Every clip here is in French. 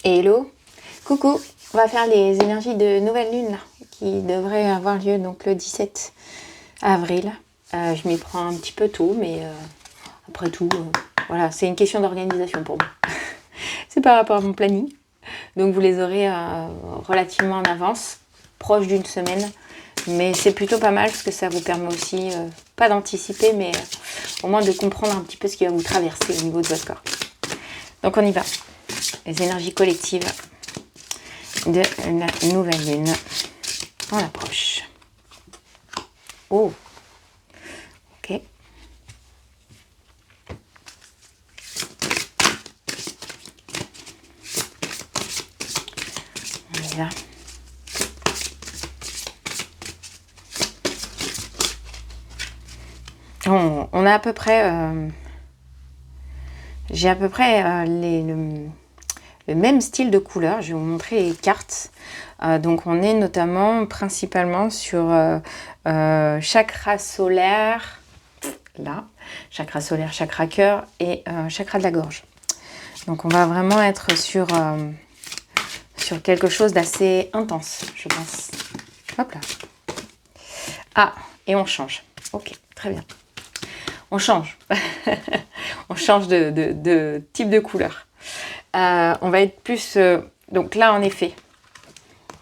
Hello, coucou, on va faire les énergies de nouvelle lune là, qui devraient avoir lieu donc le 17 avril. Je m'y prends un petit peu tôt, mais après tout, voilà, c'est une question d'organisation pour moi. C'est par rapport à mon planning. Donc vous les aurez relativement en avance, proche d'une semaine. Mais c'est plutôt pas mal parce que ça vous permet aussi, pas d'anticiper, mais au moins de comprendre un petit peu ce qui va vous traverser au niveau de votre corps. Donc on y va. Les énergies collectives de la nouvelle lune. On approche. Oh, ok. On y va. On a à peu près, j'ai à peu près le même style de couleur. Je vais vous montrer les cartes. Donc on est notamment principalement sur chakra solaire, là, chakra solaire, chakra cœur et chakra de la gorge. Donc on va vraiment être sur quelque chose d'assez intense, je pense. Hop là. Ah, et on change. Ok, très bien. On change. On change de type de couleur. On va être plus... donc là, en effet,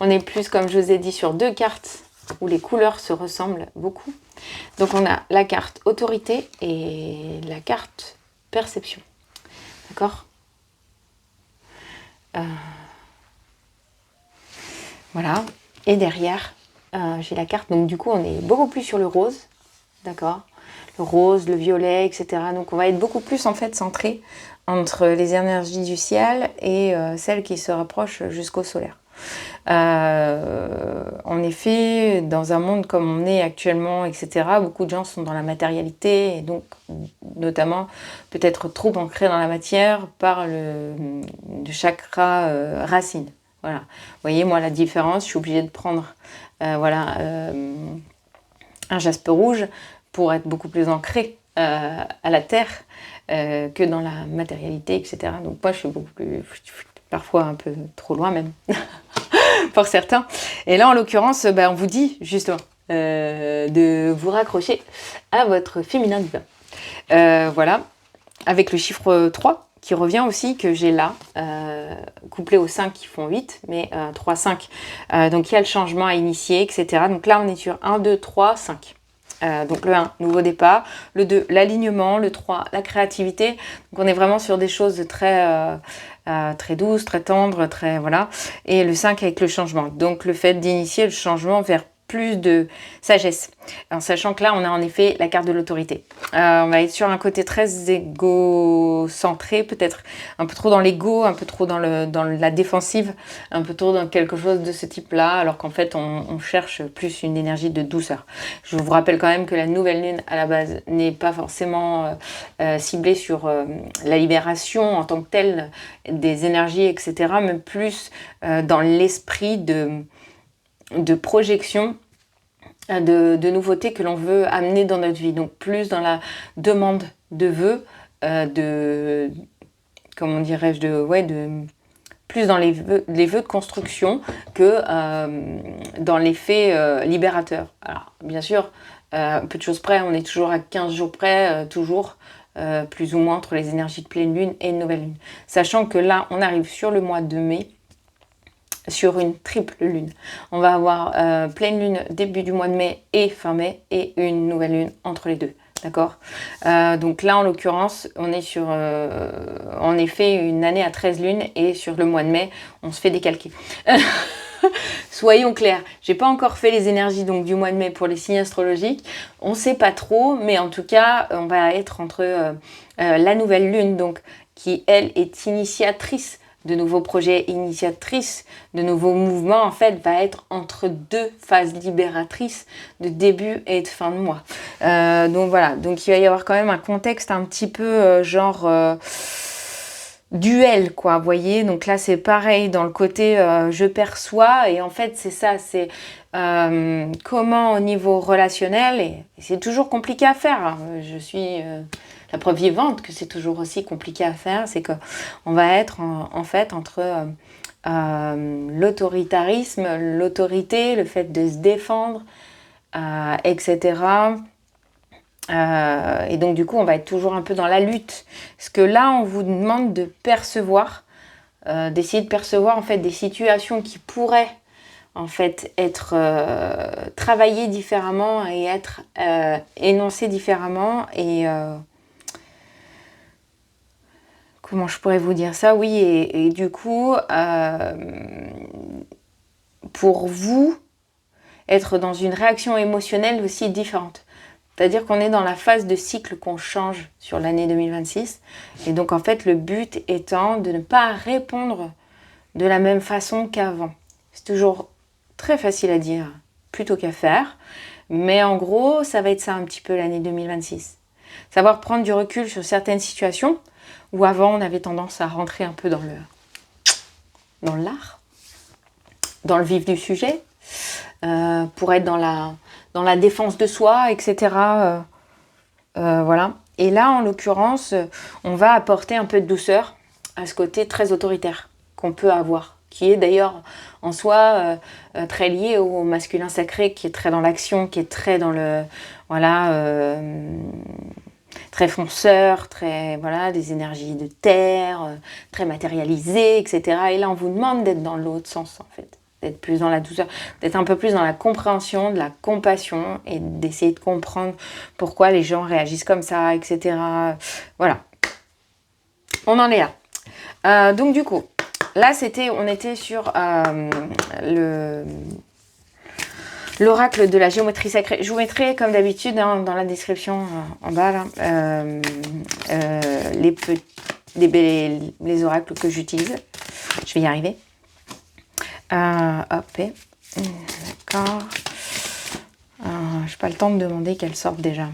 on est plus, comme je vous ai dit, sur deux cartes où les couleurs se ressemblent beaucoup. Donc on a la carte autorité et la carte perception. D'accord ? Voilà. Et derrière, j'ai la carte. Donc du coup, on est beaucoup plus sur le rose. D'accord ? Le rose, le violet, etc. Donc on va être beaucoup plus en fait centré entre les énergies du ciel et celles qui se rapprochent jusqu'au solaire. En effet, dans un monde comme on est actuellement, etc., beaucoup de gens sont dans la matérialité et donc notamment peut-être trop ancrés dans la matière par le chakra racine. Voilà. Vous voyez, moi, la différence, je suis obligée de prendre un jaspe rouge pour être beaucoup plus ancrée à la terre que dans la matérialité, etc. Donc moi, je suis beaucoup plus, parfois un peu trop loin même, pour certains. Et là, en l'occurrence, on vous dit justement de vous raccrocher à votre féminin divin. Voilà, avec le chiffre 3 qui revient aussi, que j'ai là, couplé aux 5 qui font 8, mais 3, 5. Donc il y a le changement à initier, etc. Donc là, on est sur 1, 2, 3, 5. Donc le 1, nouveau départ, le 2, l'alignement, le 3, la créativité. Donc on est vraiment sur des choses très douces, très tendres, très voilà. Et le 5 avec le changement. Donc le fait d'initier le changement vers plus de sagesse. En sachant que là, on a en effet la carte de l'autorité. On va être sur un côté très égocentré, peut-être un peu trop dans l'ego, un peu trop dans la défensive, un peu trop dans quelque chose de ce type-là, alors qu'en fait, on cherche plus une énergie de douceur. Je vous rappelle quand même que la nouvelle lune, à la base, n'est pas forcément ciblée sur la libération en tant que telle des énergies, etc., mais plus dans l'esprit de projection de nouveautés que l'on veut amener dans notre vie. Donc plus dans la demande de vœux, comment dirais-je, plus dans les vœux de construction que dans l'effet libérateur. Alors bien sûr, peu de choses près, on est toujours à 15 jours près, toujours plus ou moins entre les énergies de pleine lune et de nouvelle lune. Sachant que là, on arrive sur le mois de mai, sur une triple lune. On va avoir pleine lune début du mois de mai et fin mai et une nouvelle lune entre les deux. D'accord ? Donc là, en l'occurrence, on est sur, en effet, une année à 13 lunes et sur le mois de mai, on se fait décalquer. Soyons clairs, j'ai pas encore fait les énergies donc, du mois de mai pour les signes astrologiques. On ne sait pas trop, mais en tout cas, on va être entre la nouvelle lune, donc, qui, elle, est initiatrice de nouveaux projets, initiatrices, de nouveaux mouvements, en fait, va être entre deux phases libératrices de début et de fin de mois. Donc voilà, donc il va y avoir quand même un contexte un petit peu duel, quoi, vous voyez. Donc là, c'est pareil dans le côté je perçois, et en fait, c'est ça, c'est comment au niveau relationnel, et c'est toujours compliqué à faire. Hein. Je suis la preuve vivante que c'est toujours aussi compliqué à faire, c'est qu'on va être en fait entre l'autoritarisme, l'autorité, le fait de se défendre, etc. Et donc du coup, on va être toujours un peu dans la lutte. Parce que là, on vous demande de percevoir, d'essayer de percevoir en fait des situations qui pourraient en fait être travaillées différemment et être énoncées différemment. Et comment je pourrais vous dire ça? Oui, et du coup, pour vous, être dans une réaction émotionnelle aussi différente. C'est-à-dire qu'on est dans la phase de cycle qu'on change sur l'année 2026. Et donc, en fait, le but étant de ne pas répondre de la même façon qu'avant. C'est toujours très facile à dire plutôt qu'à faire. Mais en gros, ça va être ça un petit peu l'année 2026. Savoir prendre du recul sur certaines situations où avant, on avait tendance à rentrer un peu dans l'art, dans le vif du sujet, pour être dans la défense de soi, etc. Voilà. Et là, en l'occurrence, on va apporter un peu de douceur à ce côté très autoritaire qu'on peut avoir, qui est d'ailleurs en soi très lié au masculin sacré, qui est très dans l'action, qui est très dans le... Voilà... très fonceur, très voilà, des énergies de terre, très matérialisées, etc. Et là, on vous demande d'être dans l'autre sens, en fait. D'être plus dans la douceur, d'être un peu plus dans la compréhension, de la compassion et d'essayer de comprendre pourquoi les gens réagissent comme ça, etc. Voilà. On en est là. Donc du coup, là on était sur l'oracle de la géométrie sacrée. Je vous mettrai comme d'habitude dans la description en bas là, les oracles que j'utilise. Je vais y arriver. Hop, d'accord. Je n'ai pas le temps de demander qu'elle sorte déjà.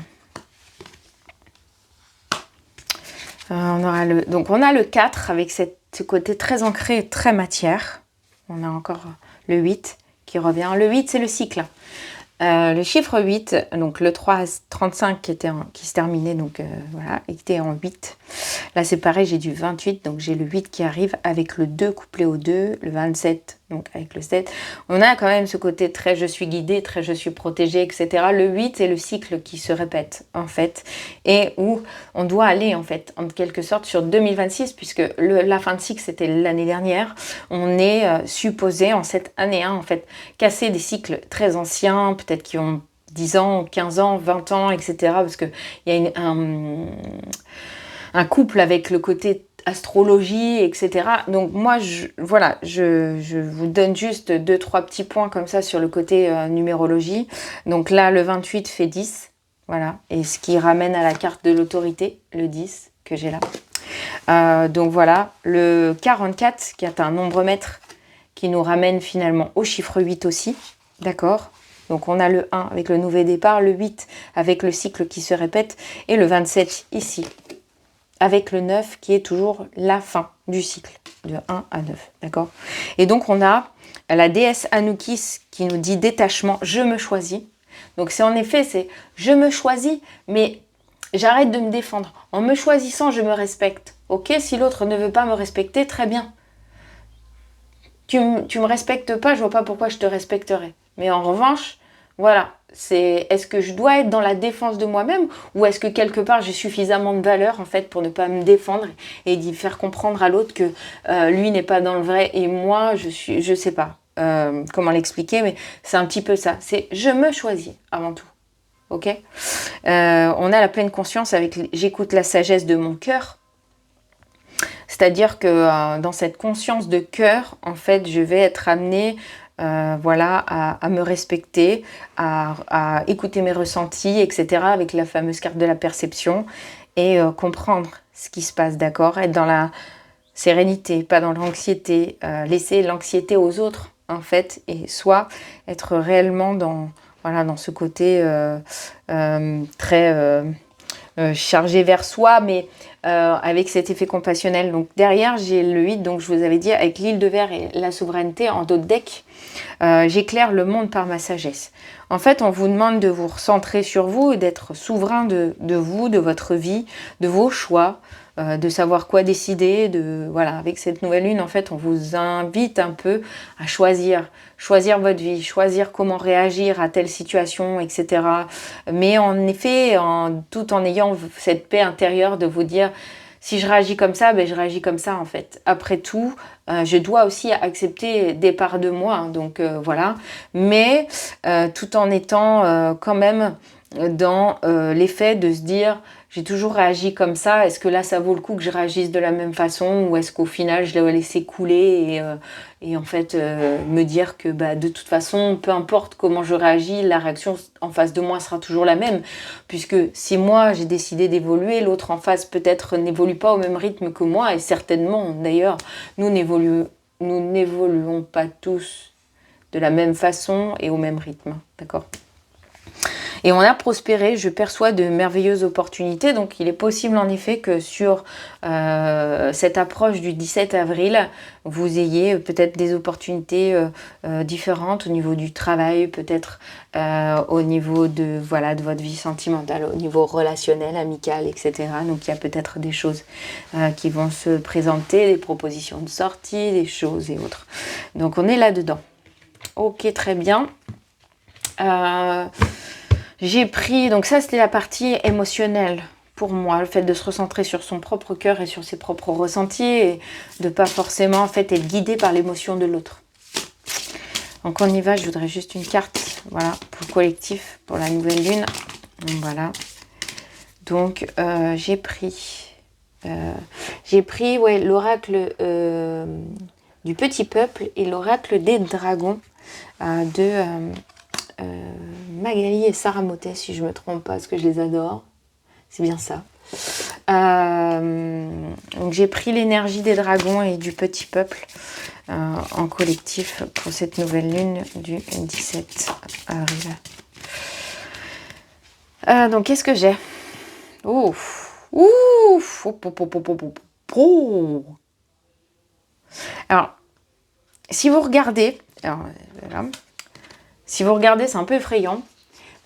On a le 4 avec ce côté très ancré, très matière. On a encore le 8 qui revient. Le 8, c'est le cycle. Le chiffre 8, donc le 3, 35 qui se terminait, donc voilà, était en 8. Là, c'est pareil, j'ai du 28, donc j'ai le 8 qui arrive avec le 2 couplé au 2, le 27, donc avec le 7. On a quand même ce côté très je suis guidée, très je suis protégée, etc. Le 8, c'est le cycle qui se répète, en fait, et où on doit aller, en fait, en quelque sorte, sur 2026, puisque la fin de cycle, c'était l'année dernière. On est supposé, en cette année 1, en fait, casser des cycles très anciens, peut-être qui ont 10 ans, 15 ans, 20 ans, etc. Parce qu'il y a un couple avec le côté astrologie, etc. Donc moi, je vous donne juste 2-3 petits points comme ça sur le côté numérologie. Donc là, le 28 fait 10, voilà. Et ce qui ramène à la carte de l'autorité, le 10 que j'ai là. Donc voilà, le 44 qui est un nombre maître qui nous ramène finalement au chiffre 8 aussi, d'accord ? Donc on a le 1 avec le nouveau départ, le 8 avec le cycle qui se répète et le 27 ici avec le 9 qui est toujours la fin du cycle de 1 à 9, d'accord ? Et donc on a la déesse Anubis qui nous dit détachement, je me choisis. Donc c'est en effet, c'est je me choisis, mais j'arrête de me défendre. En me choisissant, je me respecte. Ok, si l'autre ne veut pas me respecter, très bien. Tu me respectes pas, je vois pas pourquoi je te respecterais. Mais en revanche, voilà, est-ce que je dois être dans la défense de moi-même ou est-ce que quelque part j'ai suffisamment de valeur en fait pour ne pas me défendre et d'y faire comprendre à l'autre que lui n'est pas dans le vrai et moi je sais pas comment l'expliquer, mais c'est un petit peu ça. C'est je me choisis avant tout. Ok, on a la pleine conscience avec j'écoute la sagesse de mon cœur. C'est-à-dire que dans cette conscience de cœur, en fait, je vais être amenée à me respecter, à écouter mes ressentis, etc. avec la fameuse carte de la perception et comprendre ce qui se passe, d'accord ? Être dans la sérénité, pas dans l'anxiété, laisser l'anxiété aux autres, en fait, et soit être réellement dans ce côté très... chargé vers soi, mais avec cet effet compassionnel. Donc derrière, j'ai le 8, donc je vous avais dit, avec l'île de verre et la souveraineté en dos de deck, j'éclaire le monde par ma sagesse. En fait, on vous demande de vous recentrer sur vous et d'être souverain de vous, de votre vie, de vos choix, de savoir quoi décider. Voilà, avec cette nouvelle lune, en fait, on vous invite un peu à choisir votre vie, choisir comment réagir à telle situation, etc. Mais en effet, tout en ayant cette paix intérieure de vous dire, si je réagis comme ça, ben je réagis comme ça en fait. Après tout, je dois aussi accepter des parts de moi, hein, donc voilà. Mais tout en étant quand même dans l'effet de se dire, j'ai toujours réagi comme ça, est-ce que là ça vaut le coup que je réagisse de la même façon ou est-ce qu'au final je l'ai laissé couler et en fait me dire que bah, de toute façon, peu importe comment je réagis, la réaction en face de moi sera toujours la même, puisque si moi j'ai décidé d'évoluer, l'autre en face peut-être n'évolue pas au même rythme que moi et certainement d'ailleurs nous n'évoluons pas tous de la même façon et au même rythme, d'accord ? Et on a prospéré, je perçois de merveilleuses opportunités. Donc il est possible en effet que sur cette approche du 17 avril, vous ayez peut-être des opportunités différentes au niveau du travail, peut-être au niveau de votre vie sentimentale, au niveau relationnel, amical, etc. Donc il y a peut-être des choses qui vont se présenter, des propositions de sortie, des choses et autres. Donc on est là-dedans. Ok, très bien. J'ai pris, donc ça c'était la partie émotionnelle pour moi, le fait de se recentrer sur son propre cœur et sur ses propres ressentis et de ne pas forcément en fait être guidé par l'émotion de l'autre. Donc on y va, je voudrais juste une carte, voilà, pour le collectif, pour la nouvelle lune. Voilà. Donc j'ai pris ouais, l'oracle du petit peuple et l'oracle des dragons de Magali et Sarah Motet, si je ne me trompe pas, parce que je les adore. C'est bien ça. Donc j'ai pris l'énergie des dragons et du petit peuple en collectif pour cette nouvelle lune du 17 avril. Donc qu'est-ce que j'ai ? Ouf. Alors, si vous regardez, voilà. Si vous regardez, c'est un peu effrayant.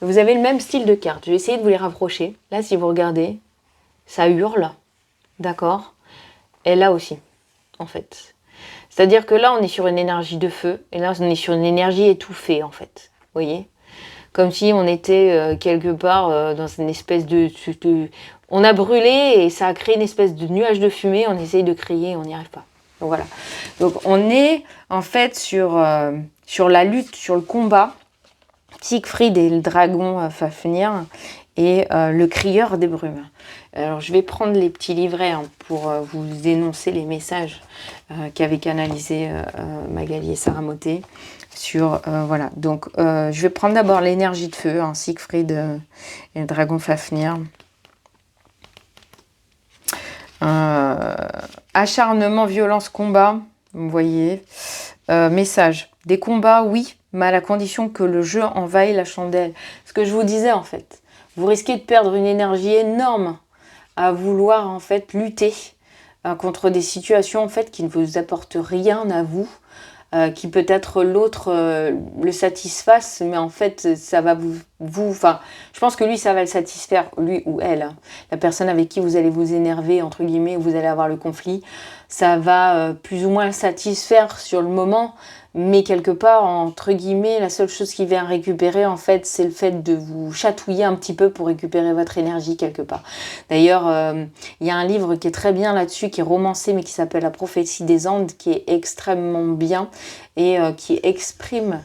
Vous avez le même style de carte. Je vais essayer de vous les rapprocher. Là, si vous regardez, ça hurle. D'accord ? Et là aussi, en fait. C'est-à-dire que là, on est sur une énergie de feu. Et là, on est sur une énergie étouffée, en fait. Vous voyez ? Comme si on était quelque part dans une espèce de... On a brûlé et ça a créé une espèce de nuage de fumée. On essaye de crier, on n'y arrive pas. Donc voilà. Donc on est en fait sur la lutte, sur le combat. Siegfried et le dragon Fafnir et le crieur des brumes. Alors je vais prendre les petits livrets pour vous énoncer les messages qu'avaient canalisés Magali et Sarah Motet sur voilà. Donc je vais prendre d'abord l'énergie de feu, Siegfried et le dragon Fafnir. Acharnement, violence, combat, vous voyez. Message. Des combats, oui, mais à la condition que le jeu envahisse la chandelle. Ce que je vous disais en fait. Vous risquez de perdre une énergie énorme à vouloir en fait lutter contre des situations en fait qui ne vous apportent rien à vous. Qui peut-être l'autre le satisfasse, mais en fait ça va enfin, je pense que lui ça va le satisfaire, lui ou elle, la personne avec qui vous allez vous énerver entre guillemets, où vous allez avoir le conflit, ça va plus ou moins le satisfaire sur le moment, mais quelque part entre guillemets la seule chose qu'il vient récupérer en fait c'est le fait de vous chatouiller un petit peu pour récupérer votre énergie quelque part. D'ailleurs il y a un livre qui est très bien là-dessus, qui est romancé mais qui s'appelle La prophétie des Andes, qui est extrêmement bien et qui exprime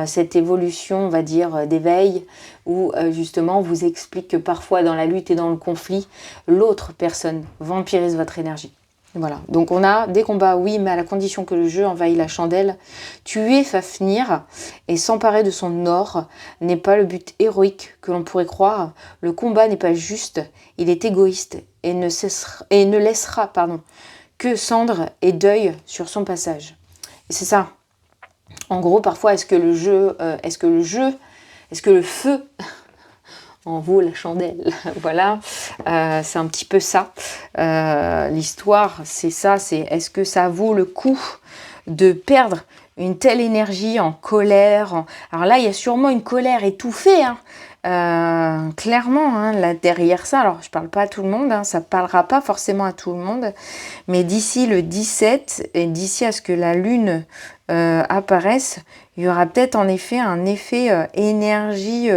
cette évolution, on va dire, d'éveil, où justement on vous explique que parfois dans la lutte et dans le conflit, l'autre personne vampirise votre énergie. Voilà, donc on a des combats, oui, mais à la condition que le jeu envahisse la chandelle. Tuer Fafnir et s'emparer de son or n'est pas le but héroïque que l'on pourrait croire. Le combat n'est pas juste, il est égoïste et ne laissera que cendre et deuil sur son passage. Et c'est ça. En gros, parfois, est-ce que le feu en vaut la chandelle. Voilà, c'est un petit peu ça. L'histoire, c'est ça, c'est est-ce que ça vaut le coup de perdre une telle énergie en colère. Alors là, il y a sûrement une colère étouffée, hein. Clairement, hein, là derrière ça, alors je parle pas à tout le monde, hein, ça parlera pas forcément à tout le monde, mais d'ici le 17 et d'ici à ce que la lune apparaisse, il y aura peut-être en effet un effet énergie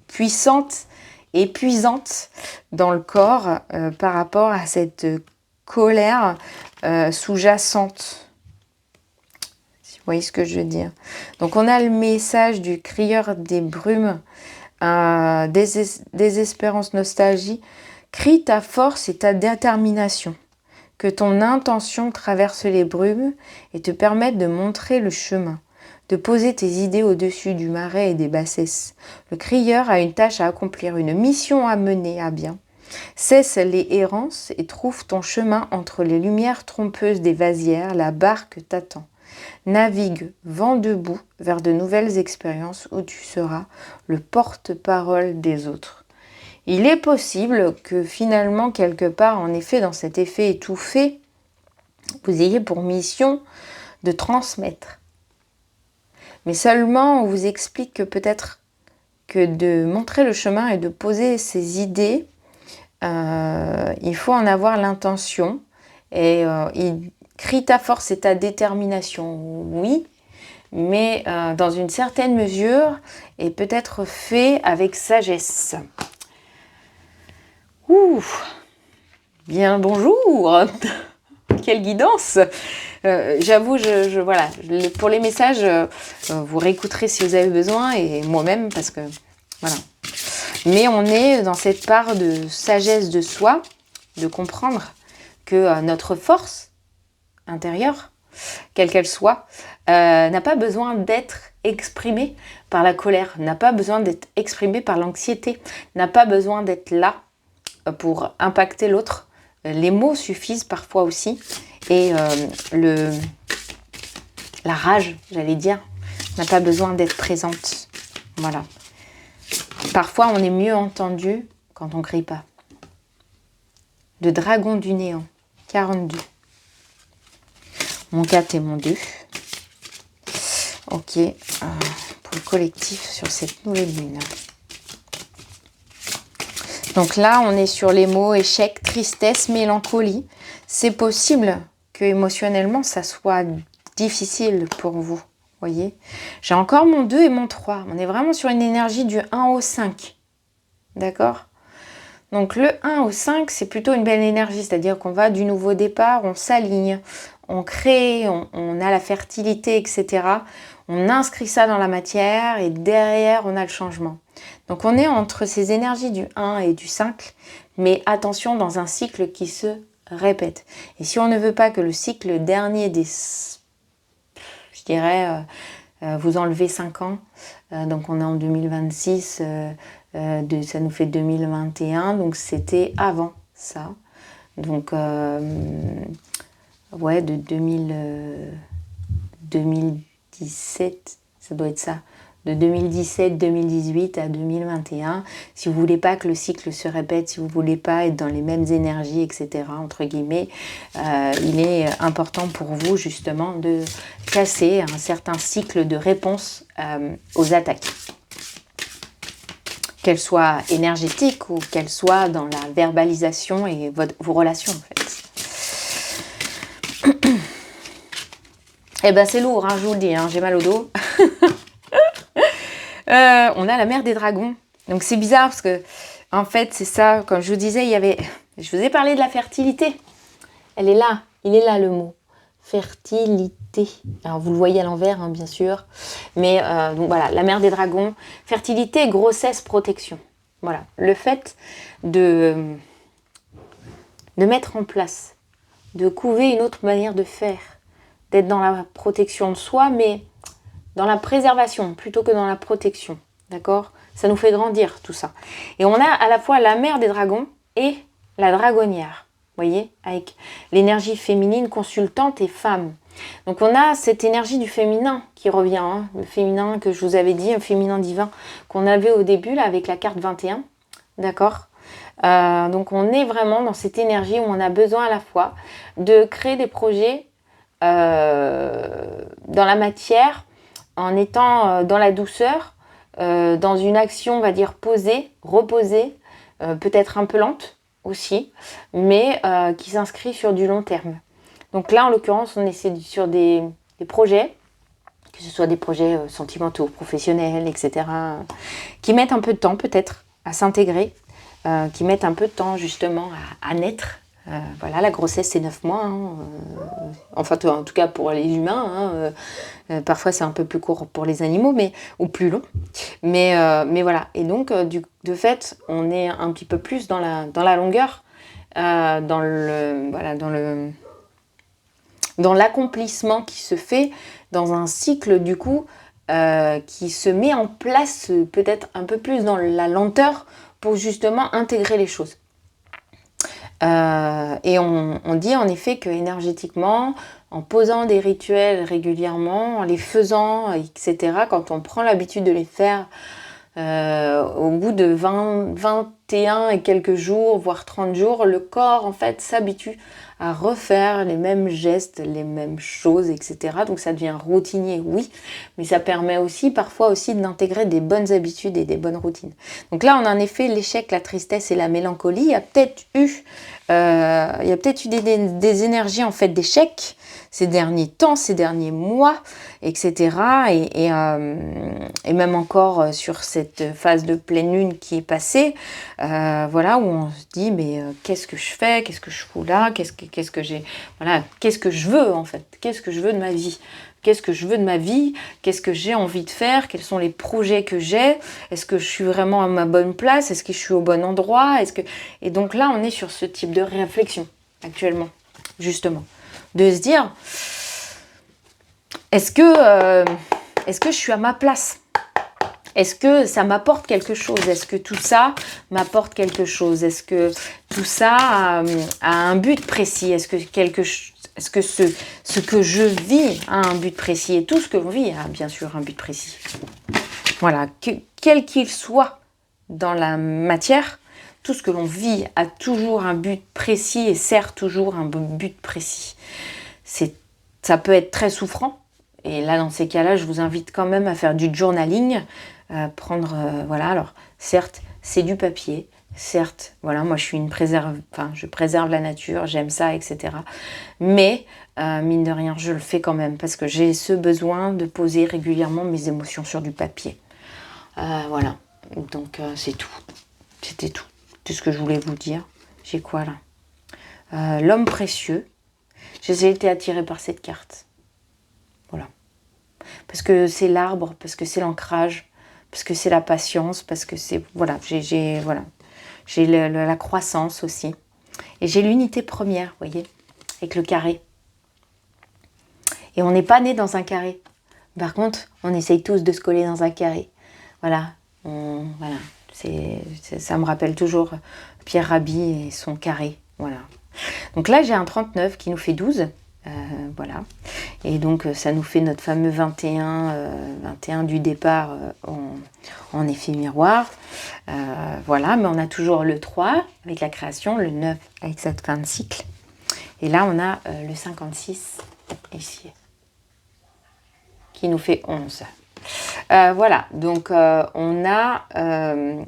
puissante, épuisante dans le corps par rapport à cette colère sous-jacente. Vous voyez ce que je veux dire? Donc on a le message du crieur des brumes, désespérance, nostalgie. Crie ta force et ta détermination. Que ton intention traverse les brumes et te permette de montrer le chemin, de poser tes idées au-dessus du marais et des bassesses. Le crieur a une tâche à accomplir, une mission à mener à bien. Cesse les errances et trouve ton chemin entre les lumières trompeuses des vasières, la barque t'attend. Navigue vent debout vers de nouvelles expériences où tu seras le porte-parole des autres. Il est possible que finalement, quelque part, en effet, dans cet effet étouffé, vous ayez pour mission de transmettre. Mais seulement, on vous explique que peut-être que de montrer le chemin et de poser ses idées, il faut en avoir l'intention. Et crie ta force et ta détermination, oui, mais dans une certaine mesure et peut-être fait avec sagesse. Ouh, bien bonjour. Quelle guidance. J'avoue, voilà, pour les messages, vous réécouterez si vous avez besoin et moi-même parce que voilà. Mais on est dans cette part de sagesse de soi, de comprendre que notre force intérieure, quelle qu'elle soit, n'a pas besoin d'être exprimée par la colère, n'a pas besoin d'être exprimée par l'anxiété, n'a pas besoin d'être là pour impacter l'autre. Les mots suffisent parfois aussi. Et la rage, j'allais dire, n'a pas besoin d'être présente. Voilà. Parfois, on est mieux entendu quand on ne crie pas. De dragon du néant, 42. Mon 4 et mon 2. Ok, pour le collectif sur cette nouvelle lune. Donc là, on est sur les mots échec, tristesse, mélancolie. C'est possible que émotionnellement, ça soit difficile pour vous. Voyez, j'ai encore mon 2 et mon 3. On est vraiment sur une énergie du 1 au 5. D'accord? Donc le 1 au 5, c'est plutôt une belle énergie. C'est-à-dire qu'on va du nouveau départ, on s'aligne, on crée, on a la fertilité, etc. On inscrit ça dans la matière et derrière, on a le changement. Donc on est entre ces énergies du 1 et du 5, mais attention dans un cycle qui se répète. Et si on ne veut pas que le cycle dernier des... Je dirais, vous enlevez 5 ans, donc on est en 2026, ça nous fait 2021, donc c'était avant ça. Donc, ouais, de 2017, ça doit être ça. De 2017-2018 à 2021, si vous voulez pas que le cycle se répète, si vous voulez pas être dans les mêmes énergies, etc., entre guillemets, il est important pour vous justement de casser un certain cycle de réponse aux attaques. Qu'elles soient énergétiques ou qu'elles soient dans la verbalisation et vos relations en fait. Eh ben c'est lourd, hein, je vous le dis, hein, j'ai mal au dos. On a la mère des dragons. Donc c'est bizarre parce que, en fait, c'est ça, comme je vous disais, je vous ai parlé de la fertilité. Elle est là, il est là le mot. Fertilité. Alors vous le voyez à l'envers, hein, bien sûr. Mais donc voilà, la mère des dragons. Fertilité, grossesse, protection. Voilà, le fait de mettre en place, de couver une autre manière de faire, d'être dans la protection de soi, mais dans la préservation plutôt que dans la protection, d'accord? Ça nous fait grandir tout ça. Et on a à la fois la mère des dragons et la dragonnière, vous voyez, avec l'énergie féminine, consultante et femme. Donc on a cette énergie du féminin qui revient, hein, le féminin que je vous avais dit, un féminin divin qu'on avait au début là avec la carte 21, d'accord. Donc on est vraiment dans cette énergie où on a besoin à la fois de créer des projets dans la matière, en étant dans la douceur, dans une action, on va dire, posée, reposée, peut-être un peu lente aussi, mais qui s'inscrit sur du long terme. Donc là, en l'occurrence, on essaie sur des projets, que ce soit des projets sentimentaux, professionnels, etc., qui mettent un peu de temps peut-être à s'intégrer, qui mettent un peu de temps justement à naître. Voilà, la grossesse c'est 9 mois, hein, enfin en tout cas pour les humains, parfois c'est un peu plus court pour les animaux, ou plus long, mais voilà, et donc de fait on est un petit peu plus dans la longueur, dans l'accomplissement qui se fait dans un cycle du coup qui se met en place peut-être un peu plus dans la lenteur pour justement intégrer les choses. Et on dit en effet que énergétiquement, en posant des rituels régulièrement, en les faisant, etc., quand on prend l'habitude de les faire, au bout de 21 et quelques jours, voire 30 jours, le corps en fait s'habitue à refaire les mêmes gestes, les mêmes choses, etc. Donc ça devient routinier, oui, mais ça permet aussi parfois aussi d'intégrer des bonnes habitudes et des bonnes routines. Donc là, on a en effet l'échec, la tristesse et la mélancolie. Il y a peut-être eu des énergies en fait d'échec ces derniers temps, ces derniers mois, etc. Et même encore sur cette phase de pleine lune qui est passée, voilà, où on se dit mais qu'est-ce que je fais, qu'est-ce que je fous là, qu'est-ce que j'ai, voilà, qu'est-ce que je veux en fait, qu'est-ce que je veux de ma vie. Qu'est-ce que je veux de ma vie? Qu'est-ce que j'ai envie de faire? Quels sont les projets que j'ai? Est-ce que je suis vraiment à ma bonne place? Est-ce que je suis au bon endroit? Et donc là, on est sur ce type de réflexion actuellement, justement. De se dire, est-ce que je suis à ma place? Est-ce que ça m'apporte quelque chose? Est-ce que tout ça m'apporte quelque chose? Est-ce que tout ça a un but précis? Est-ce que ce que je vis a un but précis? Et tout ce que l'on vit a bien sûr un but précis. Voilà, quel qu'il soit dans la matière, tout ce que l'on vit a toujours un but précis et sert toujours un but précis. Ça peut être très souffrant. Et là, dans ces cas-là, je vous invite quand même à faire du journaling, voilà. Alors, certes, c'est du papier. Certes, voilà, moi je suis je préserve la nature, j'aime ça, etc. Mais, mine de rien, je le fais quand même parce que j'ai ce besoin de poser régulièrement mes émotions sur du papier. Voilà, donc c'est tout. C'était tout. C'est ce que je voulais vous dire. J'ai quoi là? L'homme précieux. J'ai été attirée par cette carte. Voilà. Parce que c'est l'arbre, parce que c'est l'ancrage, parce que c'est la patience, parce que c'est... Voilà, j'ai la croissance aussi. Et j'ai l'unité première, vous voyez, avec le carré. Et on n'est pas né dans un carré. Par contre, on essaye tous de se coller dans un carré. Voilà. Voilà. Ça me rappelle toujours Pierre Rabhi et son carré. Voilà. Donc là, j'ai un 39 qui nous fait 12. Voilà. Et donc, ça nous fait notre fameux 21 du départ en effet miroir. Voilà. Mais on a toujours le 3 avec la création, le 9 avec cette fin de cycle. Et là, on a le 56 ici qui nous fait 11. Voilà, donc on a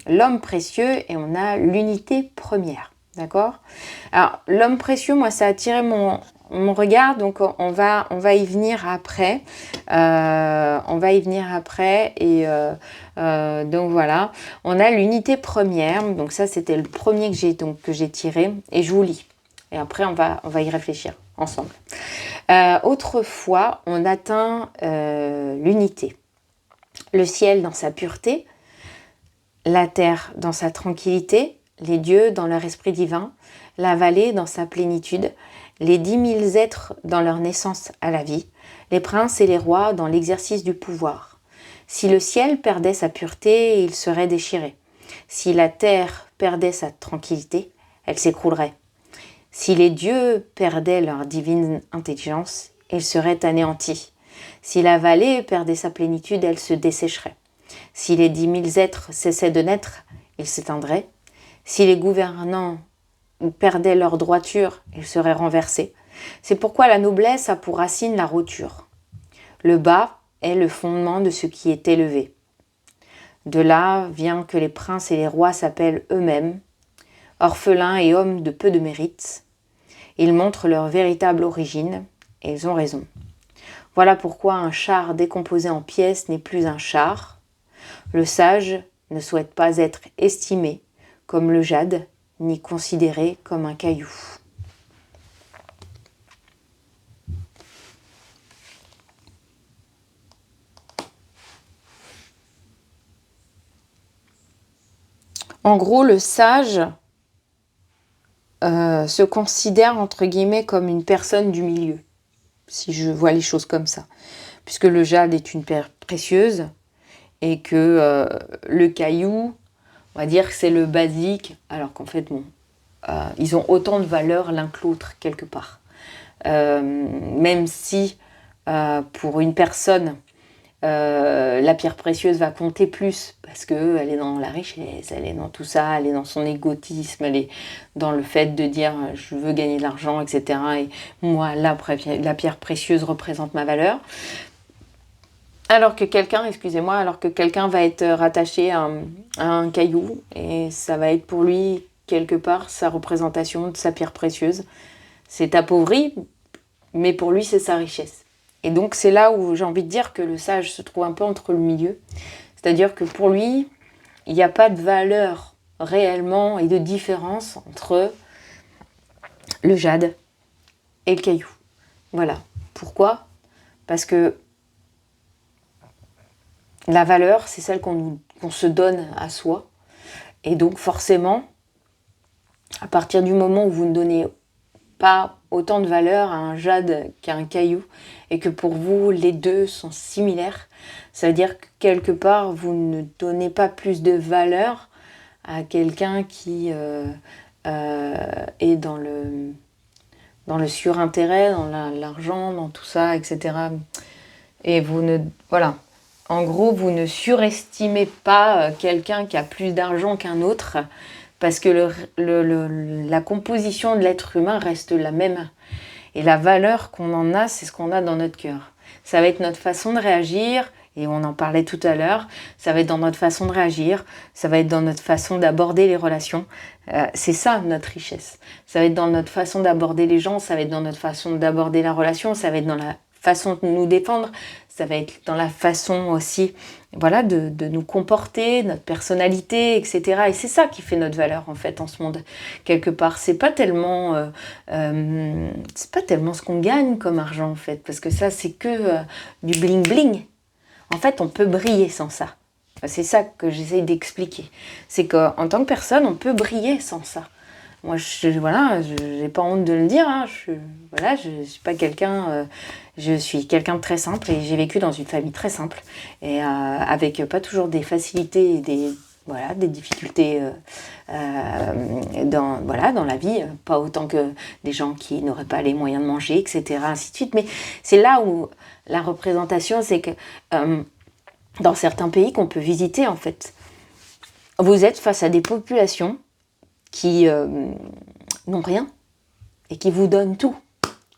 l'homme précieux et on a l'unité première, d'accord? Alors, l'homme précieux, moi, ça a attiré mon regard, donc on va y venir après. Et donc voilà, on a l'unité première, donc ça, c'était le premier que j'ai tiré, et je vous lis. Et après, on va y réfléchir ensemble. Autrefois, on atteint l'unité. Le ciel dans sa pureté, la terre dans sa tranquillité, les dieux dans leur esprit divin, la vallée dans sa plénitude, les 10 000 êtres dans leur naissance à la vie, les princes et les rois dans l'exercice du pouvoir. Si le ciel perdait sa pureté, il serait déchiré. Si la terre perdait sa tranquillité, elle s'écroulerait. Si les dieux perdaient leur divine intelligence, ils seraient anéantis. Si la vallée perdait sa plénitude, elle se dessécherait. Si les 10 000 êtres cessaient de naître, ils s'éteindraient. Si les gouvernants perdaient leur droiture, ils seraient renversés. C'est pourquoi la noblesse a pour racine la roture. Le bas est le fondement de ce qui est élevé. De là vient que les princes et les rois s'appellent eux-mêmes orphelins et hommes de peu de mérite. Ils montrent leur véritable origine, et ils ont raison. Voilà pourquoi un char décomposé en pièces n'est plus un char. Le sage ne souhaite pas être estimé comme le jade, ni considéré comme un caillou. En gros, le sage se considère entre guillemets comme une personne du milieu, si je vois les choses comme ça, puisque le jade est une pierre précieuse et que le caillou, on va dire que c'est le basique, alors qu'en fait, bon, ils ont autant de valeur l'un que l'autre quelque part. Même si pour une personne, la pierre précieuse va compter plus parce qu'elle est dans la richesse, elle est dans tout ça, elle est dans son égotisme, elle est dans le fait de dire je veux gagner de l'argent, etc. Et moi, la pierre précieuse représente ma valeur. Alors que quelqu'un va être rattaché à un caillou et ça va être pour lui quelque part sa représentation de sa pierre précieuse. C'est appauvri, mais pour lui c'est sa richesse. Et donc c'est là où j'ai envie de dire que le sage se trouve un peu entre le milieu. C'est-à-dire que pour lui, il n'y a pas de valeur réellement et de différence entre le jade et le caillou. Voilà. Pourquoi ? Parce que la valeur, c'est celle qu'on se donne à soi. Et donc forcément, à partir du moment où vous ne donnez pas autant de valeur à un jade qu'à un caillou, et que pour vous, les deux sont similaires, ça veut dire que quelque part, vous ne donnez pas plus de valeur à quelqu'un qui est dans le surintérêt, dans l'argent, dans tout ça, etc. Et vous ne... Voilà. En gros, vous ne surestimez pas quelqu'un qui a plus d'argent qu'un autre, parce que la composition de l'être humain reste la même. Et la valeur qu'on en a, c'est ce qu'on a dans notre cœur. Ça va être notre façon de réagir, et on en parlait tout à l'heure, ça va être dans notre façon de réagir, ça va être dans notre façon d'aborder les relations. C'est ça notre richesse. Ça va être dans notre façon d'aborder les gens, ça va être dans notre façon d'aborder la relation, ça va être dans la façon de nous défendre, ça va être dans la façon aussi, voilà, de nous comporter, notre personnalité, etc. Et c'est ça qui fait notre valeur en fait en ce monde quelque part. C'est pas tellement ce qu'on gagne comme argent en fait, parce que ça c'est que du bling bling. En fait, on peut briller sans ça. C'est ça que j'essaye d'expliquer. C'est qu'en tant que personne, on peut briller sans ça. Moi, j'ai pas honte de le dire. Hein. Je suis pas quelqu'un. Je suis quelqu'un de très simple et j'ai vécu dans une famille très simple et avec pas toujours des facilités et des difficultés dans la vie, pas autant que des gens qui n'auraient pas les moyens de manger, etc. ainsi de suite. Mais c'est là où la représentation, c'est que dans certains pays qu'on peut visiter, en fait, vous êtes face à des populations qui n'ont rien et qui vous donnent tout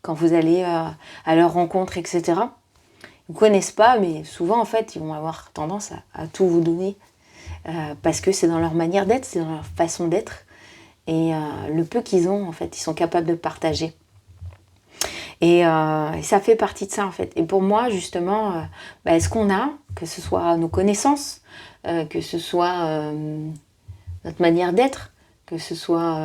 quand vous allez à leur rencontre, etc. Ils ne connaissent pas, mais souvent, en fait, ils vont avoir tendance à tout vous donner parce que c'est dans leur manière d'être, c'est dans leur façon d'être. Et le peu qu'ils ont, en fait, ils sont capables de partager. Et ça fait partie de ça, en fait. Et pour moi, justement, ce qu'on a, que ce soit nos connaissances, que ce soit notre manière d'être, que ce soit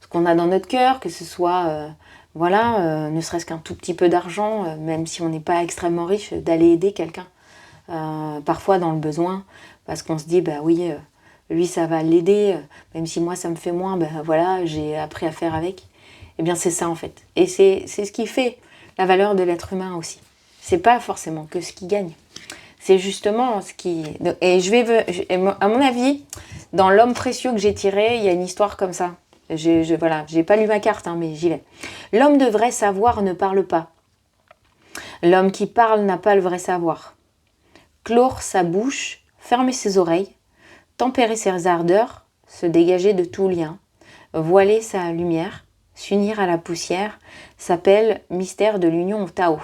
ce qu'on a dans notre cœur, que ce soit, ne serait-ce qu'un tout petit peu d'argent, même si on n'est pas extrêmement riche, d'aller aider quelqu'un, parfois dans le besoin, parce qu'on se dit, oui, lui, ça va l'aider, même si moi, ça me fait moins, j'ai appris à faire avec. Eh bien, c'est ça, en fait. Et c'est ce qui fait la valeur de l'être humain aussi. C'est pas forcément que ce qui gagne. C'est justement ce qui... Et à mon avis, dans l'homme précieux que j'ai tiré, il y a une histoire comme ça. Voilà, j'ai pas lu ma carte, hein, mais j'y vais. L'homme de vrai savoir ne parle pas. L'homme qui parle n'a pas le vrai savoir. Clore sa bouche, fermer ses oreilles, tempérer ses ardeurs, se dégager de tout lien, voiler sa lumière, s'unir à la poussière, s'appelle mystère de l'union au Tao.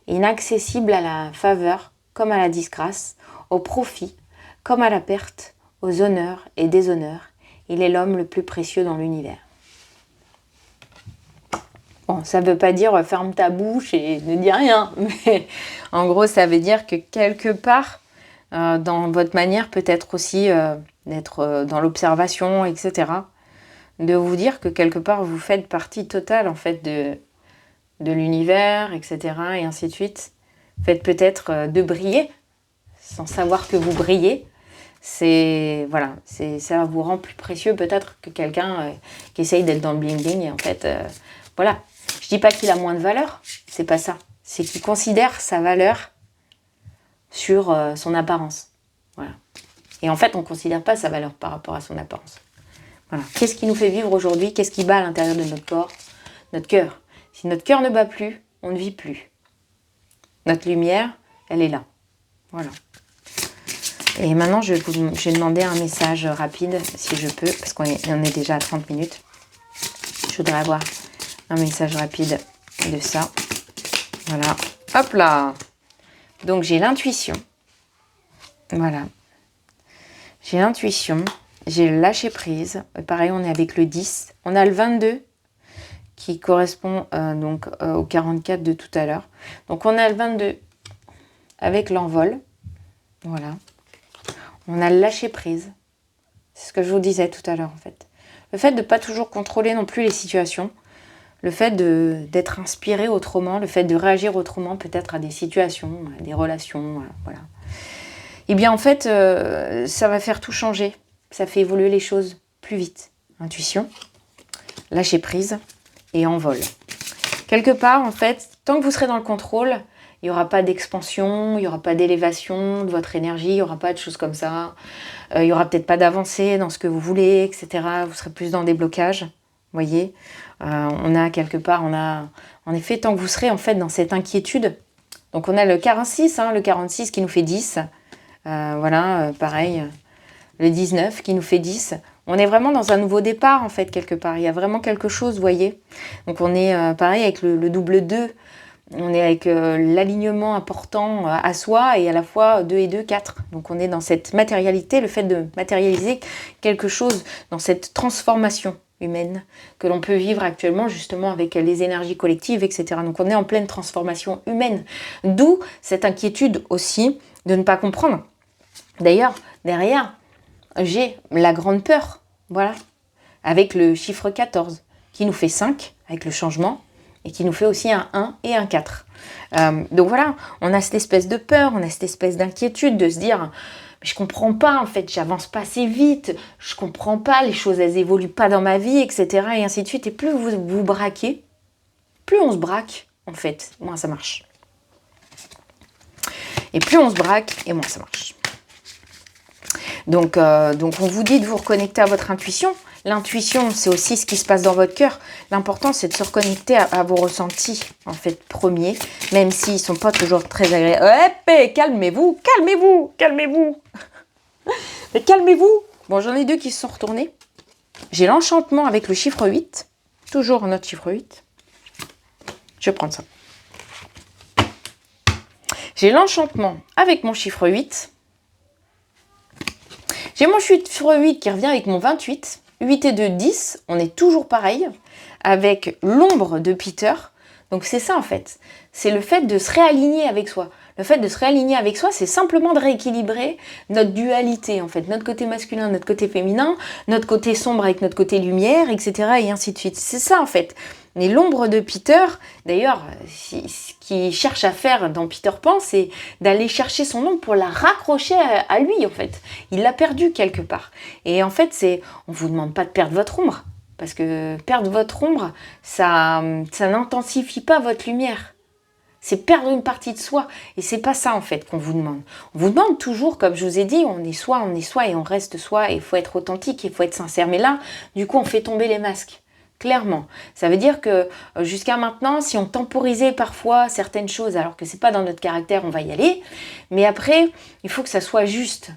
Inaccessible à la faveur comme à la disgrâce, au profit comme à la perte, aux honneurs et déshonneurs, il est l'homme le plus précieux dans l'univers. Bon, ça ne veut pas dire ferme ta bouche et ne dis rien, mais en gros, ça veut dire que quelque part, dans votre manière peut-être aussi d'être dans l'observation, etc., de vous dire que quelque part, vous faites partie totale en fait de l'univers, etc., et ainsi de suite. Faites peut-être de briller, sans savoir que vous brillez. Voilà, ça vous rend plus précieux peut-être que quelqu'un qui essaye d'être dans le bling-bling, et en fait, voilà. Je dis pas qu'il a moins de valeur, c'est pas ça. C'est qu'il considère sa valeur sur son apparence. Voilà. Et en fait, on ne considère pas sa valeur par rapport à son apparence. Voilà. Qu'est-ce qui nous fait vivre aujourd'hui? Qu'est-ce qui bat à l'intérieur de notre corps? Notre cœur. Si notre cœur ne bat plus, on ne vit plus. Notre lumière, elle est là. Voilà. Et maintenant, je vais demander un message rapide, si je peux, parce qu'on est déjà à 30 minutes. Je voudrais avoir un message rapide de ça. Voilà. Hop là! Donc, j'ai l'intuition. Voilà. J'ai l'intuition. J'ai le lâcher prise. Pareil, on est avec le 10. On a le 22 qui correspond donc au 44 de tout à l'heure. Donc, on a le 22 avec l'envol. Voilà. On a le lâcher prise. C'est ce que je vous disais tout à l'heure, en fait. Le fait de ne pas toujours contrôler non plus les situations. Le fait d'être inspiré autrement. Le fait de réagir autrement peut-être à des situations, à des relations. Voilà. Eh bien, en fait, ça va faire tout changer. Ça fait évoluer les choses plus vite. Intuition, lâcher prise et envol. Quelque part, en fait, tant que vous serez dans le contrôle, il n'y aura pas d'expansion, il n'y aura pas d'élévation de votre énergie, il n'y aura pas de choses comme ça. Il n'y aura peut-être pas d'avancée dans ce que vous voulez, etc. Vous serez plus dans des blocages, vous voyez. On a quelque part, en effet, tant que vous serez en fait dans cette inquiétude. Donc on a le 46, le 46 qui nous fait 10. Voilà, pareil, le 19 qui nous fait 10. On est vraiment dans un nouveau départ, en fait, quelque part. Il y a vraiment quelque chose, vous voyez. Donc on est, pareil, avec le double 2. On est avec l'alignement important à soi et à la fois 2 et 2, 4. Donc on est dans cette matérialité, le fait de matérialiser quelque chose, dans cette transformation humaine que l'on peut vivre actuellement justement avec les énergies collectives, etc. Donc on est en pleine transformation humaine. D'où cette inquiétude aussi de ne pas comprendre. D'ailleurs, derrière, j'ai la grande peur, voilà, avec le chiffre 14 qui nous fait 5 avec le changement. Et qui nous fait aussi un 1 et un 4. Donc voilà, on a cette espèce de peur, on a cette espèce d'inquiétude de se dire « je comprends pas en fait, j'avance pas assez vite, je comprends pas, les choses elles évoluent pas dans ma vie, etc. » et ainsi de suite. Et plus vous vous braquez, plus on se braque en fait, moins ça marche. Et plus on se braque, et moins ça marche. Donc on vous dit de vous reconnecter à votre intuition. L'intuition, c'est aussi ce qui se passe dans votre cœur. L'important, c'est de se reconnecter à vos ressentis, en fait, premiers, même s'ils ne sont pas toujours très agréables. Calmez-vous, calmez-vous, calmez-vous. Mais calmez-vous. Bon, j'en ai 2 qui se sont retournés. J'ai l'enchantement avec le chiffre 8. Toujours notre chiffre 8. Je vais prendre ça. J'ai l'enchantement avec mon chiffre 8. J'ai mon chiffre 8 qui revient avec mon 28. 8 et 2, 10, on est toujours pareil, avec l'ombre de Peter. Donc c'est ça en fait, c'est le fait de se réaligner avec soi. Le fait de se réaligner avec soi, c'est simplement de rééquilibrer notre dualité en fait, notre côté masculin, notre côté féminin, notre côté sombre avec notre côté lumière, etc. et ainsi de suite. C'est ça en fait. Et l'ombre de Peter, d'ailleurs, ce qu'il cherche à faire dans Peter Pan, c'est d'aller chercher son ombre pour la raccrocher à lui, en fait. Il l'a perdue quelque part. Et en fait, on ne vous demande pas de perdre votre ombre, parce que perdre votre ombre, ça n'intensifie pas votre lumière. C'est perdre une partie de soi. Et c'est pas ça, en fait, qu'on vous demande. On vous demande toujours, comme je vous ai dit, on est soi et on reste soi. Et il faut être authentique, il faut être sincère. Mais là, du coup, on fait tomber les masques. Clairement. Ça veut dire que jusqu'à maintenant, si on temporisait parfois certaines choses, alors que c'est pas dans notre caractère, on va y aller. Mais après, il faut que ça soit juste.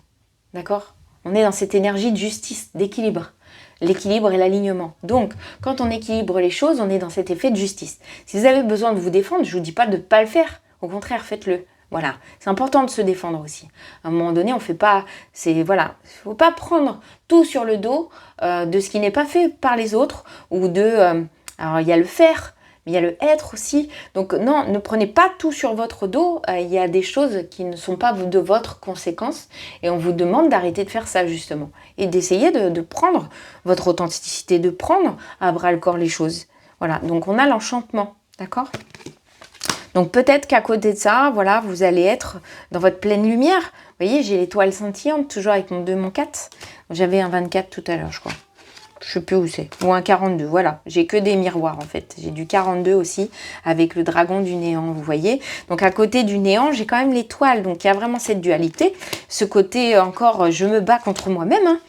D'accord ? On est dans cette énergie de justice, d'équilibre. L'équilibre et l'alignement. Donc, quand on équilibre les choses, on est dans cet effet de justice. Si vous avez besoin de vous défendre, je ne vous dis pas de ne pas le faire. Au contraire, faites-le. Voilà. C'est important de se défendre aussi. À un moment donné, on ne fait pas... Voilà. Il ne faut pas prendre tout sur le dos de ce qui n'est pas fait par les autres ou de... alors, il y a le faire, mais il y a le être aussi. Donc non, ne prenez pas tout sur votre dos. Il y a des choses qui ne sont pas de votre conséquence. Et on vous demande d'arrêter de faire ça, justement. Et d'essayer de prendre votre authenticité, de prendre à bras-le-corps les choses. Voilà, donc on a l'enchantement, d'accord ? Donc peut-être qu'à côté de ça, voilà, vous allez être dans votre pleine lumière. Vous voyez, j'ai l'étoile scintillante, toujours avec mon 2, mon 4. J'avais un 24 tout à l'heure, je crois. Je sais plus où c'est. Ou un 42, voilà. J'ai que des miroirs en fait. J'ai du 42 aussi avec le dragon du néant, vous voyez. Donc à côté du néant, j'ai quand même l'étoile. Donc il y a vraiment cette dualité. Ce côté encore, je me bats contre moi-même. Hein.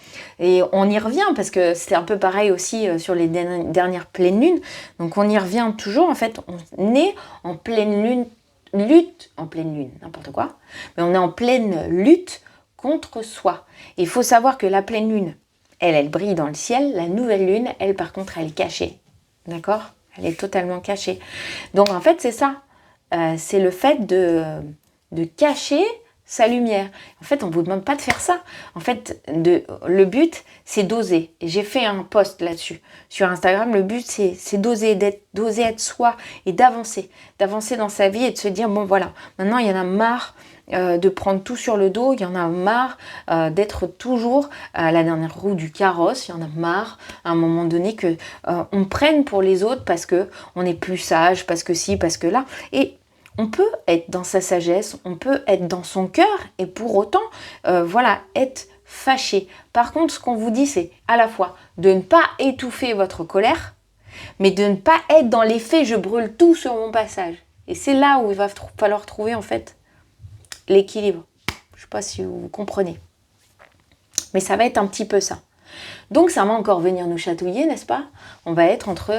Et on y revient parce que c'était un peu pareil aussi sur les dernières pleines lunes. Donc on y revient toujours. En fait, on est en pleine lune, en pleine lune, n'importe quoi. Mais on est en pleine lutte contre soi. Et il faut savoir que la pleine lune, elle brille dans le ciel. La nouvelle lune, elle, par contre, elle est cachée. D'accord ? Elle est totalement cachée. Donc, en fait, c'est ça. C'est le fait de cacher sa lumière. En fait, on ne vous demande pas de faire ça. En fait, le but, c'est d'oser. Et j'ai fait un post là-dessus. Sur Instagram, le but, c'est d'oser, d'oser être soi et d'avancer. D'avancer dans sa vie et de se dire, bon, voilà, maintenant, il y en a marre de prendre tout sur le dos, il y en a marre d'être toujours à la dernière roue du carrosse, il y en a marre à un moment donné que on prenne pour les autres parce que on est plus sage, parce que ci, parce que là. Et on peut être dans sa sagesse, on peut être dans son cœur et pour autant, voilà, être fâché. Par contre, ce qu'on vous dit, c'est à la fois de ne pas étouffer votre colère, mais de ne pas être dans l'effet « je brûle tout sur mon passage ». Et c'est là où il va falloir trouver en fait l'équilibre. Je ne sais pas si vous comprenez. Mais ça va être un petit peu ça. Donc ça va encore venir nous chatouiller, n'est-ce pas ? On va être entre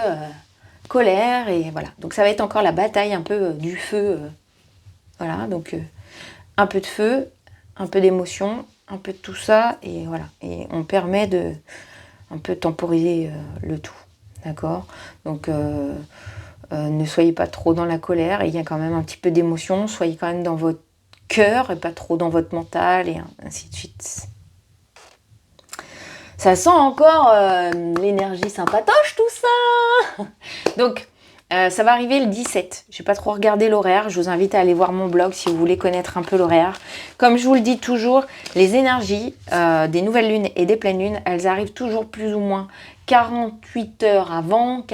colère et voilà. Donc ça va être encore la bataille un peu du feu. Voilà, donc un peu de feu, un peu d'émotion, un peu de tout ça. Et voilà. Et on permet de un peu temporiser le tout. D'accord ? Donc ne soyez pas trop dans la colère. Il y a quand même un petit peu d'émotion. Soyez quand même dans votre cœur et pas trop dans votre mental et ainsi de suite. Ça sent encore l'énergie sympatoche tout ça. Donc ça va arriver le 17. Je n'ai pas trop regardé l'horaire. Je vous invite à aller voir mon blog si vous voulez connaître un peu l'horaire. Comme je vous le dis toujours, les énergies des nouvelles lunes et des pleines lunes, elles arrivent toujours plus ou moins 48 heures avant,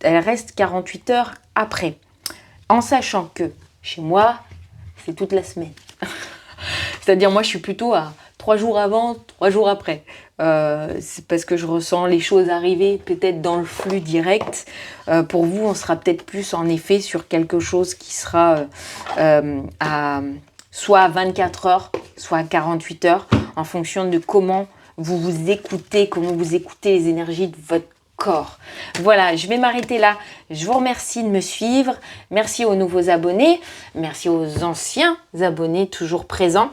elles restent 48 heures après. En sachant que chez moi, c'est toute la semaine. C'est-à-dire, moi, je suis plutôt à 3 jours avant, 3 jours après. C'est parce que je ressens les choses arriver peut-être dans le flux direct. Pour vous, on sera peut-être plus en effet sur quelque chose qui sera soit à 24 heures, soit à 48 heures, en fonction de comment vous vous écoutez, comment vous écoutez les énergies de votre corps. Voilà, je vais m'arrêter là. Je vous remercie de me suivre. Merci aux nouveaux abonnés. Merci aux anciens abonnés toujours présents.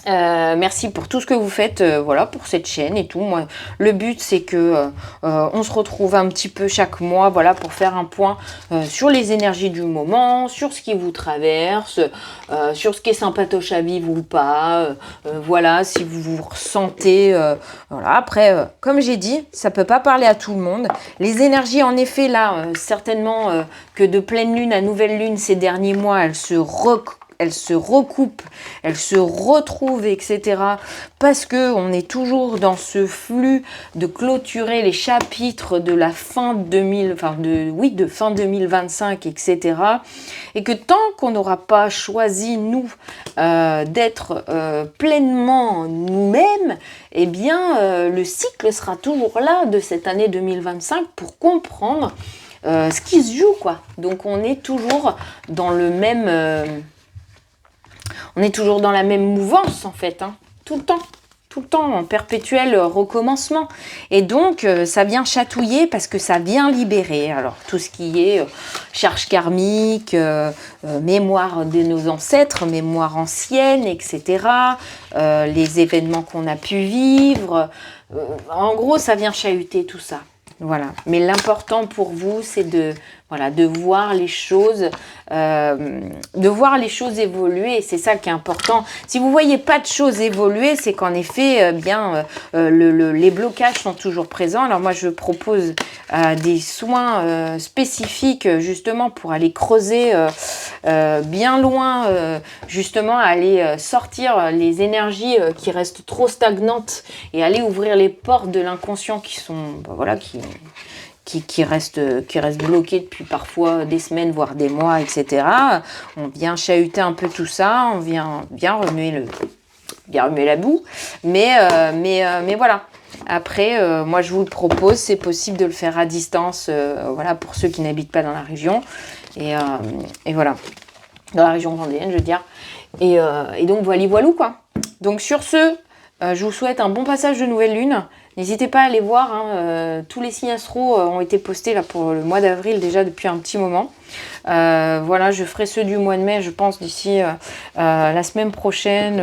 Merci pour tout ce que vous faites voilà, pour cette chaîne et tout. Moi, le but, c'est que on se retrouve un petit peu chaque mois voilà, pour faire un point sur les énergies du moment, sur ce qui vous traverse, sur ce qui est sympatoche à vivre ou pas. Voilà, si vous vous ressentez... voilà. Après, comme j'ai dit, ça peut pas parler à tout le monde. Les énergies, en effet, là, certainement que de pleine lune à nouvelle lune, ces derniers mois, elles se recoupent, elles se retrouvent, etc. Parce que on est toujours dans ce flux de clôturer les chapitres de la fin de fin 2025, etc. Et que tant qu'on n'aura pas choisi, nous, d'être pleinement nous-mêmes, eh bien, le cycle sera toujours là de cette année 2025 pour comprendre ce qui se joue, quoi. Donc on est toujours dans le même... on est toujours dans la même mouvance, en fait, hein, tout le temps. Tout le temps, en perpétuel recommencement. Et donc, ça vient chatouiller parce que ça vient libérer. Alors, tout ce qui est charge karmique, mémoire de nos ancêtres, mémoire ancienne, etc. Les événements qu'on a pu vivre. En gros, ça vient chahuter tout ça. Voilà. Mais l'important pour vous, c'est de voir les choses, évoluer. C'est ça qui est important. Si vous voyez pas de choses évoluer, c'est qu'en effet, les blocages sont toujours présents. Alors moi, je propose des soins spécifiques justement pour aller creuser bien loin, justement aller sortir les énergies qui restent trop stagnantes et aller ouvrir les portes de l'inconscient qui sont, qui restent bloqués depuis parfois des semaines, voire des mois, etc. On vient chahuter un peu tout ça, on vient remuer la boue, mais voilà. Après, moi je vous le propose, c'est possible de le faire à distance, voilà, pour ceux qui n'habitent pas dans la région, et voilà, dans la région vendéenne, je veux dire. Et donc voilà, quoi. Donc sur ce, je vous souhaite un bon passage de nouvelle lune. N'hésitez pas à aller voir, hein, tous les signes astro ont été postés là pour le mois d'avril déjà depuis un petit moment. Voilà, je ferai ceux du mois de mai, je pense, d'ici la semaine prochaine,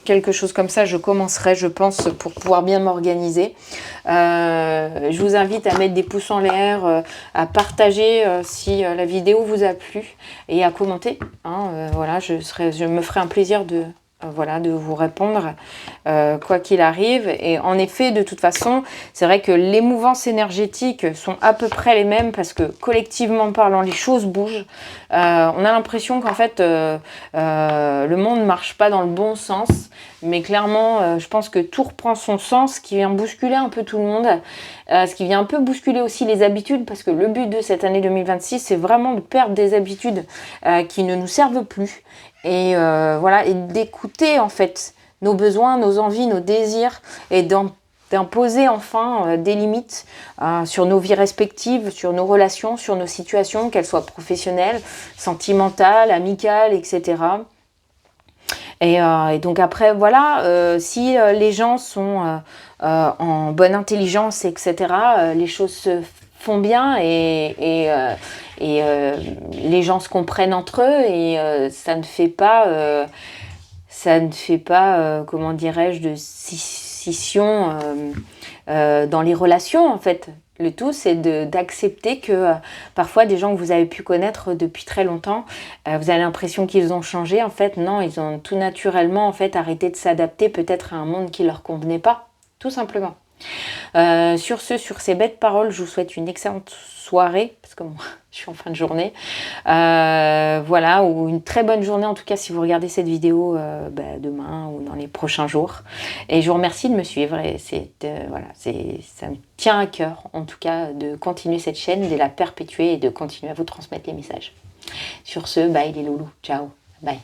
quelque chose comme ça, je commencerai, je pense, pour pouvoir bien m'organiser. Je vous invite à mettre des pouces en l'air, à partager si la vidéo vous a plu et à commenter. Hein, voilà, je me ferai un plaisir de vous répondre, quoi qu'il arrive. Et en effet, de toute façon, c'est vrai que les mouvances énergétiques sont à peu près les mêmes parce que collectivement parlant, les choses bougent. On a l'impression qu'en fait, le monde ne marche pas dans le bon sens. Mais clairement, je pense que tout reprend son sens, ce qui vient bousculer un peu tout le monde. Ce qui vient un peu bousculer aussi les habitudes, parce que le but de cette année 2026, c'est vraiment de perdre des habitudes qui ne nous servent plus. Et voilà, et d'écouter en fait nos besoins, nos envies, nos désirs, et d'imposer enfin des limites sur nos vies respectives, sur nos relations, sur nos situations, qu'elles soient professionnelles, sentimentales, amicales, etc. Et donc après, voilà, si les gens sont en bonne intelligence, etc., les choses se font bien et les gens se comprennent entre eux et ça ne fait pas, comment dirais-je, de scission dans les relations en fait. Le tout, c'est d'accepter que parfois des gens que vous avez pu connaître depuis très longtemps, vous avez l'impression qu'ils ont changé. En fait, non, ils ont tout naturellement en fait arrêté de s'adapter peut-être à un monde qui ne leur convenait pas, tout simplement. Sur ces belles paroles, je vous souhaite une excellente soirée, parce que moi, je suis en fin de journée. Voilà, ou une très bonne journée, en tout cas, si vous regardez cette vidéo demain ou dans les prochains jours. Et je vous remercie de me suivre. Et ça me tient à cœur, en tout cas, de continuer cette chaîne, de la perpétuer et de continuer à vous transmettre les messages. Sur ce, bye les loulous. Ciao. Bye.